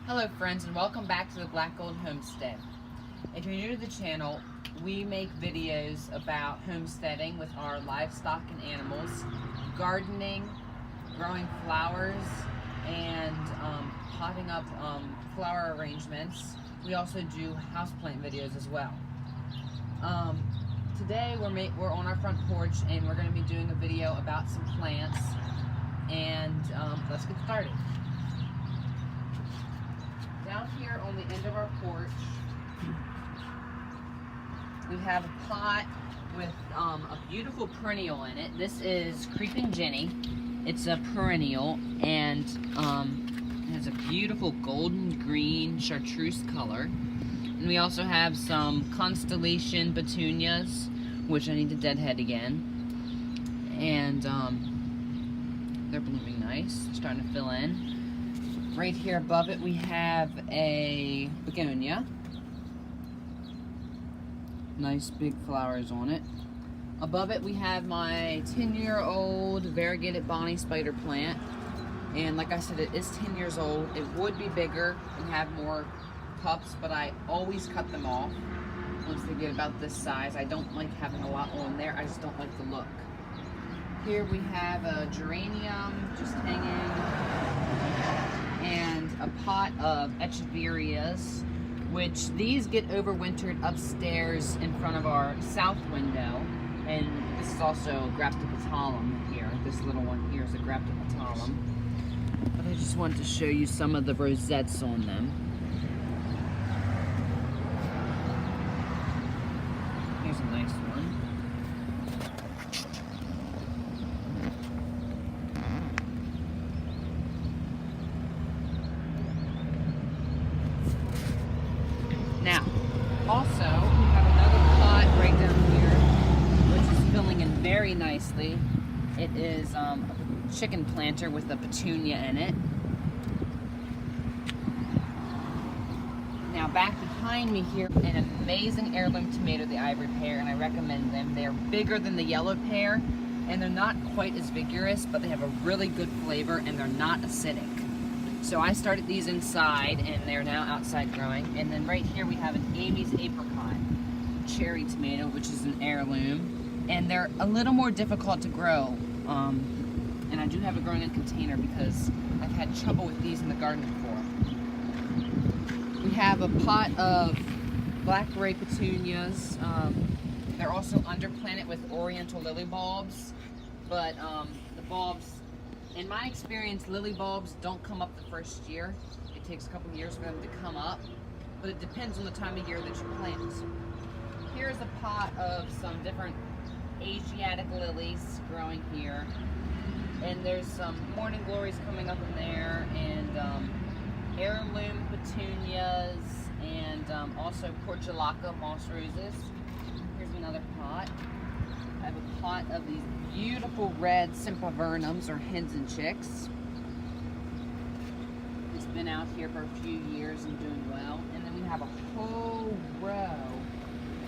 Hello friends, and welcome back to the Blackgold Homestead. If you're new to the channel, we make videos about homesteading with our livestock and animals, gardening, growing flowers, and potting up flower arrangements. We also do houseplant videos as well. Today we're on our front porch and we're going to be doing a video about some plants, and let's get started. Down here on the end of our porch, we have a pot with a beautiful perennial in it. This is Creeping Jenny. It's a perennial, and it has a beautiful golden green chartreuse color. And we also have some constellation petunias, which I need to deadhead again. And they're blooming nice, starting to fill in. Right here above it we have a begonia. Nice big flowers on it. Above it we have my 10-year-old variegated Bonnie spider plant. And like I said, it is 10 years old. It would be bigger and have more pups, but I always cut them off once they get about this size. I don't like having a lot on there. I just don't like the look. Here we have a geranium just hanging, and a pot of echeverias, which these get overwintered upstairs in front of our south window. And this is also a graptopetalum here. This little one here is a graptopetalum. But I just wanted to show you some of the rosettes on them. Here's a nice one. Now, also, we have another pot right down here, which is filling in very nicely. It is a chicken planter with a petunia in it. Now, back behind me here, an amazing heirloom tomato, the ivory pear, and I recommend them. They are bigger than the yellow pear, and they're not quite as vigorous, but they have a really good flavor, and they're not acidic. So I started these inside, and they're now outside growing. And then right here we have an Amy's apricot cherry tomato, which is an heirloom. And they're a little more difficult to grow. And I do have it growing in a container because I've had trouble with these in the garden before. We have a pot of blackberry petunias. They're also underplanted with oriental lily bulbs. But the bulbs, in my experience, lily bulbs don't come up the first year. It takes a couple years for them to come up, but it depends on the time of year that you plant. Here's a pot of some different Asiatic lilies growing here, and there's some morning glories coming up in there, and heirloom petunias, and also portulaca moss roses. Here's another pot. I have a pot of these beautiful red sempervernums, or hens and chicks. It's been out here for a few years and doing well. And then we have a whole row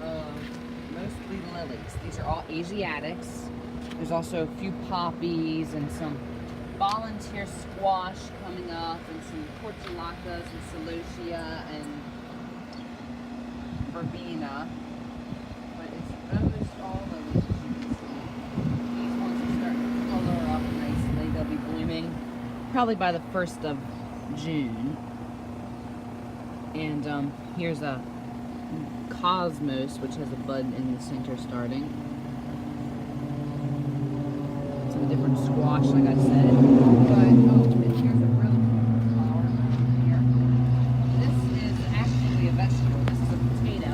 of mostly lilies. These are all Asiatics. There's also a few poppies and some volunteer squash coming up, and some portulacas and celosia and verbena. But it's almost all lilies. Probably by the 1st of June. And here's a cosmos, which has a bud in the center starting. Some different squash, like I said. But and here's a really cool flower here. This is actually a vegetable. This is a potato,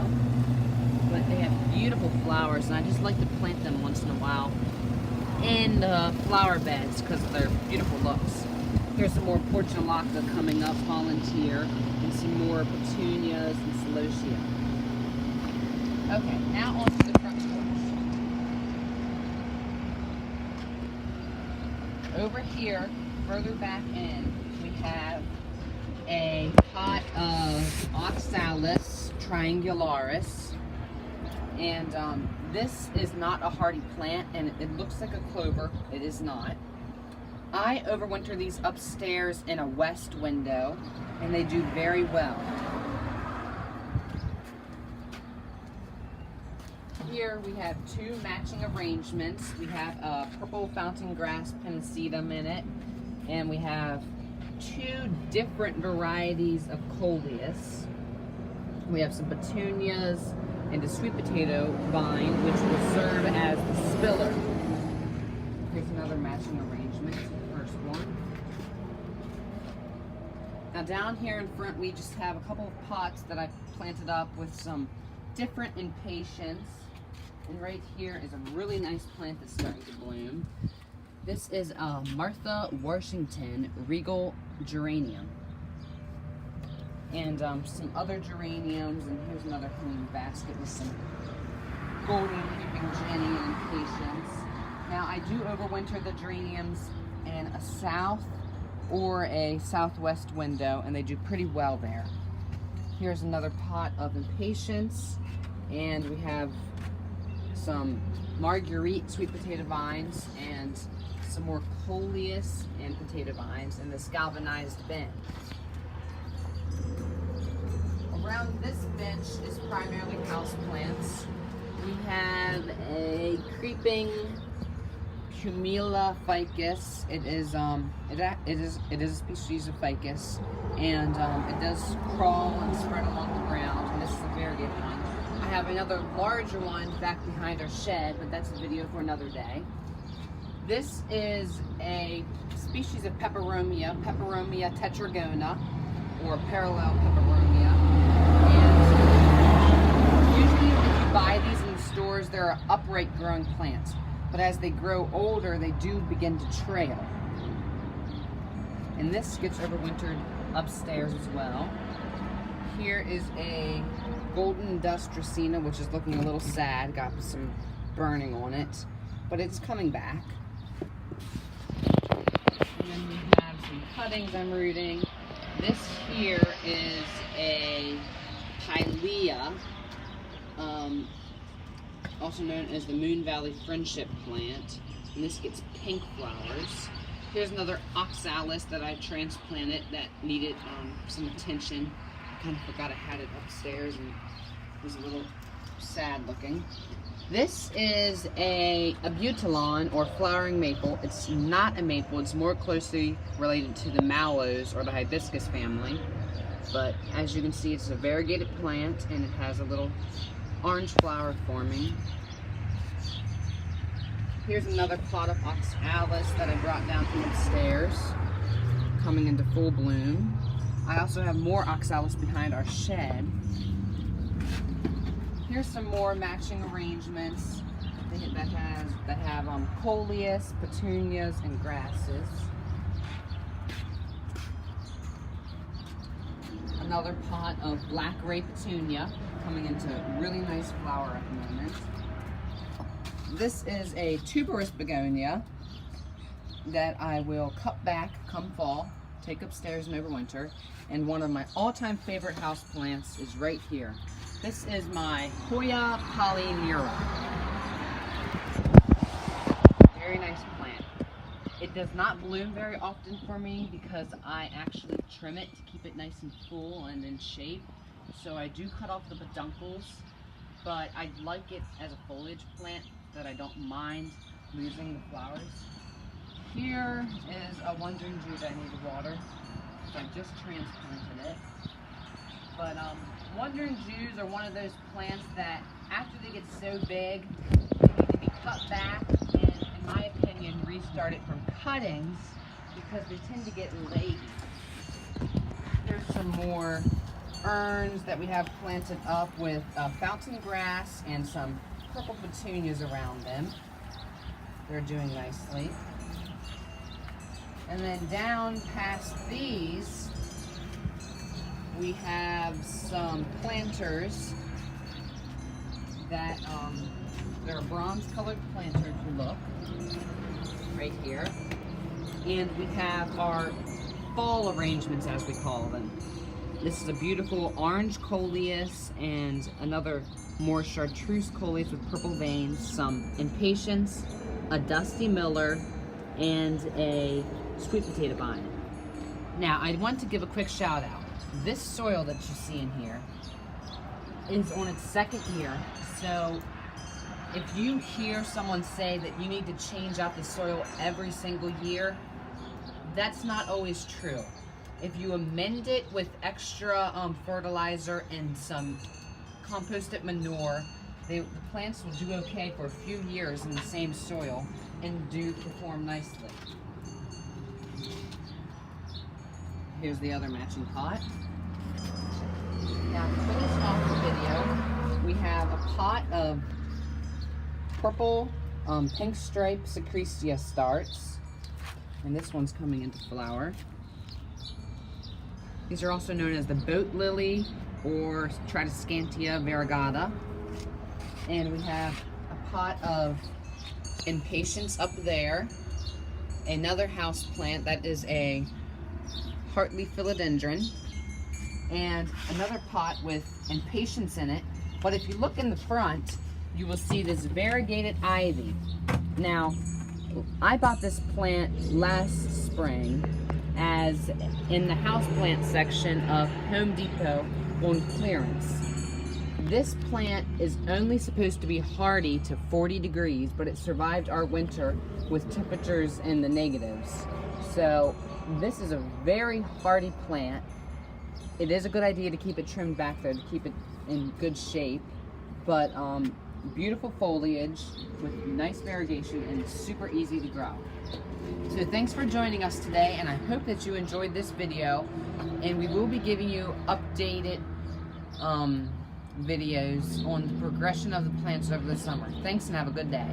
but they have beautiful flowers, and I just like to plant them once in a while in the flower beds because of their beautiful looks. Here's some more portulaca coming up, volunteer, and some more petunias and celosia. Okay, now on to the front porch. Over here, further back in, we have a pot of Oxalis triangularis. And this is not a hardy plant, and it looks like a clover. It is not. I overwinter these upstairs in a west window, and they do very well. Here we have two matching arrangements. We have a purple fountain grass pennisetum in it, and we have two different varieties of coleus. We have some petunias and a sweet potato vine, which will serve as the spiller. Here's another matching arrangement, the first one. Now down here in front, we just have a couple of pots that I planted up with some different impatiens. And right here is a really nice plant that's starting to bloom. This is a Martha Washington Regal Geranium. And some other geraniums, and here's another hanging basket with some golden creeping Jenny and impatiens. Now I do overwinter the geraniums in a south or a southwest window, and they do pretty well there. Here's another pot of impatiens, and we have some Marguerite sweet potato vines and some more coleus and potato vines in this galvanized bin. Around this bench is primarily houseplants. We have a creeping Cumula ficus. It is a species of ficus, and it does crawl and spread along the ground. And this is a variegated one. I have another larger one back behind our shed, but that's a video for another day. This is a species of peperomia, Peperomia tetragona, or parallel peperomia. And usually if you buy these in the stores, they're upright growing plants. But as they grow older, they do begin to trail. And this gets overwintered upstairs as well. Here is a golden dust Dracaena, which is looking a little sad, got some burning on it, but it's coming back. And then we have some cuttings I'm rooting. This here is a Pilea, also known as the Moon Valley Friendship plant, and this gets pink flowers. Here's another oxalis that I transplanted that needed some attention. I kind of forgot I had it upstairs and it was a little sad looking. This is a Abutilon, or flowering maple. It's not a maple, it's more closely related to the mallows or the hibiscus family. But as you can see, it's a variegated plant and it has a little orange flower forming. Here's another pot of oxalis that I brought down from upstairs, coming into full bloom. I also have more oxalis behind our shed. Here's some more matching arrangements that have coleus, petunias, and grasses. Another pot of black ray petunia, coming into really nice flower at the moment. This is a tuberous begonia that I will cut back come fall, take upstairs and overwinter. And one of my all-time favorite houseplants is right here. This is my Hoya polymura. Very nice plant. It does not bloom very often for me because I actually trim it to keep it nice and full and in shape. So I do cut off the peduncles, but I like it as a foliage plant that I don't mind losing the flowers. Here is a wandering Jew that I need to water. So I just transplanted it. But wandering Jews are one of those plants that after they get so big, they need to be cut back and, in my opinion, restarted from cuttings because they tend to get leggy. Here's some more urns that we have planted up with fountain grass and some purple petunias around them. They're doing nicely. And then down past these, we have some planters that they're a bronze colored planter if you look right here. And we have our fall arrangements, as we call them. This is a beautiful orange coleus and another more chartreuse coleus with purple veins, some impatiens, a dusty miller, and a sweet potato vine. Now, I want to give a quick shout out. This soil that you see in here is on its second year. So if you hear someone say that you need to change out the soil every single year, that's not always true. If you amend it with extra fertilizer and some composted manure, the plants will do okay for a few years in the same soil and do perform nicely. Here's the other matching pot. Now, to finish off the video, we have a pot of purple pink stripe Secretia starts, and this one's coming into flower. These are also known as the boat lily or Tradescantia variegata. And we have a pot of impatiens up there, another house plant that is a heartleaf philodendron, and another pot with impatiens in it. But if you look in the front, you will see this variegated ivy. Now, I bought this plant last spring as in the houseplant section of Home Depot on clearance. This plant is only supposed to be hardy to 40 degrees, but it survived our winter with temperatures in the negatives. So this is a very hardy plant. It is a good idea to keep it trimmed back though, to keep it in good shape, but beautiful foliage with nice variegation and super easy to grow. So thanks for joining us today, and I hope that you enjoyed this video, and we will be giving you updated videos on the progression of the plants over the summer. Thanks and have a good day.